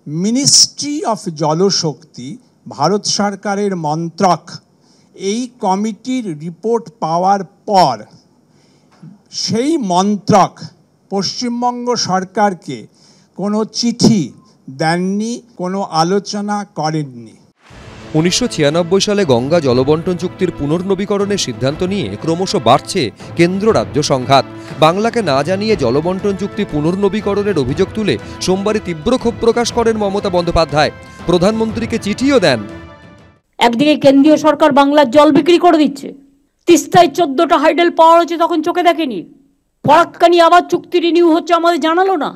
Ministry of জলশক্তি ভারত সরকারের মন্ত্রক এই কমিটির রিপোর্ট পাওয়ার পর সেই মন্ত্রক পশ্চিমবঙ্গ সরকারকে কোনো চিঠি দেননি, কোনো আলোচনা করেননি। 1996 সালে গঙ্গা জলবন্টন চুক্তির পুনর্নবীকরণের সিদ্ধান্ত নিয়ে ক্রমশ বাড়ছে কেন্দ্র রাজ্য সংঘাত। বাংলাকে না জানিয়ে জলবন্টন চুক্তি পুনর্নবীকরণের অভিযোগ তুলে সোমবারই তীব্র ক্ষোভ প্রকাশ করেন মমতা বন্দ্যোপাধ্যায়। প্রধানমন্ত্রীকে চিঠিও দেন। একদিকে কেন্দ্রীয় সরকার বাংলার জল বিক্রি করে দিচ্ছে, তিস্তায় 14টা হাইডেল পাওয়ার হচ্ছে, তখন চোখে দেখেনি। ফরাক্কানি আবার চুক্তি রিনিউ হচ্ছে, আমাদের জানালো না।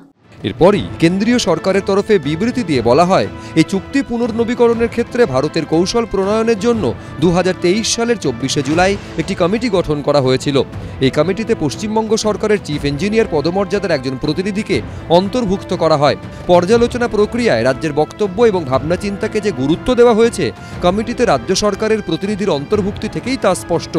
এরপরই কেন্দ্রীয় সরকারের তরফে বিবৃতি দিয়ে বলা হয়, এই চুক্তি পুনর্নবীকরণের ক্ষেত্রে ভারতের কৌশল প্রণয়নের জন্য 2023 সালের 24শে জুলাই একটি কমিটি গঠন করা হয়েছিল। এই কমিটিতে পশ্চিমবঙ্গ সরকারের চিফ ইঞ্জিনিয়ার পদমর্যাদার একজন প্রতিনিধিকে অন্তর্ভুক্ত করা হয়। পর্যালোচনা প্রক্রিয়ায় রাজ্যের বক্তব্য এবং ভাবনা চিন্তাকে যে গুরুত্ব দেওয়া হয়েছে, কমিটিতে রাজ্য সরকারের প্রতিনিধির অন্তর্ভুক্তি থেকেই তা স্পষ্ট।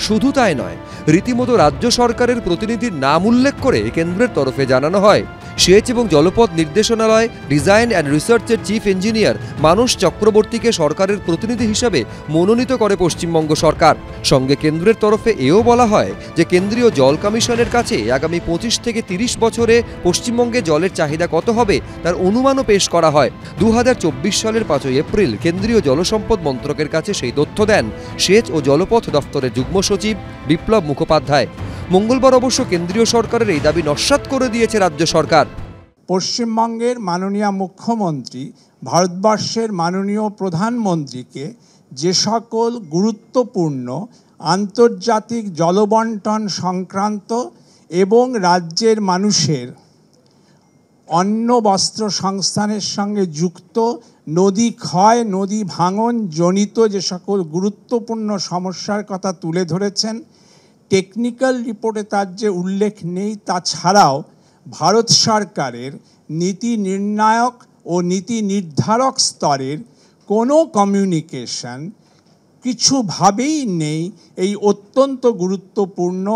শুধু তাই নয়, রীতিমতো রাজ্য সরকারের প্রতিনিধির নাম উল্লেখ করে কেন্দ্রের তরফে জানানো হয়, সেচ এবং জলপথ নির্দেশনালয় ডিজাইন অ্যান্ড রিসার্চের চিফ ইঞ্জিনিয়ার মানস চক্রবর্তীকে সরকারের প্রতিনিধি হিসাবে মনোনীত করে পশ্চিমবঙ্গ সরকার। সঙ্গে কেন্দ্রের তরফে এও বলা হয় যে কেন্দ্রীয় জল কমিশনের কাছে আগামী 25 থেকে 30 বছরে পশ্চিমবঙ্গে জলের চাহিদা কত হবে তার অনুমানও পেশ করা হয়। 2024 সালের 5 এপ্রিল কেন্দ্রীয় জলসম্পদ মন্ত্রকের কাছে সেই তথ্য দেন সেচ ও জলপথ দফতরের যুগ্ম সচিব বিপ্লব মুখোপাধ্যায়। মঙ্গলবার অবশ্য কেন্দ্রীয় সরকারের এই দাবি নস্যাৎ করে দিয়েছে রাজ্য সরকার। পশ্চিমবঙ্গের মাননীয় মুখ্যমন্ত্রী ভারতবর্ষের মাননীয় প্রধানমন্ত্রীকে যে সকল গুরুত্বপূর্ণ আন্তর্জাতিক জলবন্টন সংক্রান্ত এবং রাজ্যের মানুষের অন্ন বস্ত্র সংস্থানের সঙ্গে যুক্ত নদী ক্ষয়, নদী ভাঙন জনিত যে সকল গুরুত্বপূর্ণ সমস্যার কথা তুলে ধরেছেন, টেকনিক্যাল রিপোর্টে তার যে উল্লেখ নেই, তাছাড়াও ভারত সরকারের নীতি নির্ণায়ক ও নীতি নির্ধারক স্তরের কোনো কমিউনিকেশন কিছুভাবেই নেই এই অত্যন্ত গুরুত্বপূর্ণ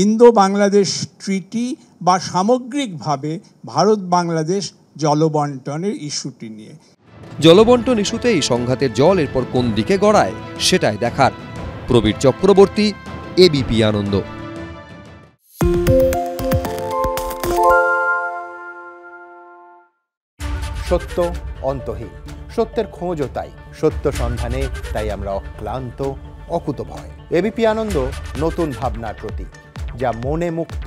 ইন্দো বাংলাদেশ ট্রিটি বা সামগ্রিকভাবে ভারত বাংলাদেশ জলবন্টনের ইস্যুটি নিয়ে। জলবন্টন ইস্যুতেই সংঘাতের জল এরপর কোন দিকে গড়ায় সেটাই দেখার। প্রবীর চক্রবর্তী, এবিপি আনন্দ। সত্য অন্তহীন, সত্যের খোঁজও তাই, সত্য সন্ধানে তাই আমরা অক্লান্ত, অকুতভয়। এবিপি আনন্দ নতুন ভাবনার প্রতীক, যা মনে মুক্ত,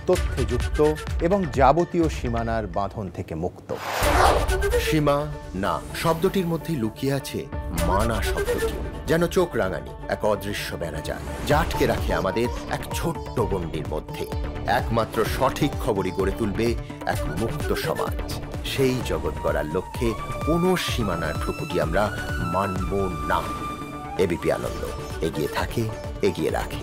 তথ্যে যুক্ত এবং যাবতীয় সীমানার বাঁধন থেকে মুক্ত। সীমা না শব্দটির মধ্যে লুকিয়ে আছে মানা শব্দটি, যেন চোখ রাঙানি এক অদৃশ্য বেড়াজাল, যা আটকে রাখে আমাদের এক ছোট্ট গণ্ডির মধ্যে। একমাত্র সঠিক খবরই গড়ে তুলবে এক মুক্ত সমাজ। সেই জগৎ গড়ার লক্ষ্যে কোনো সীমানার ঠুকুটি আমরা মানব না। এবিপি আনন্দ এগিয়ে থাকে, এগিয়ে রাখে।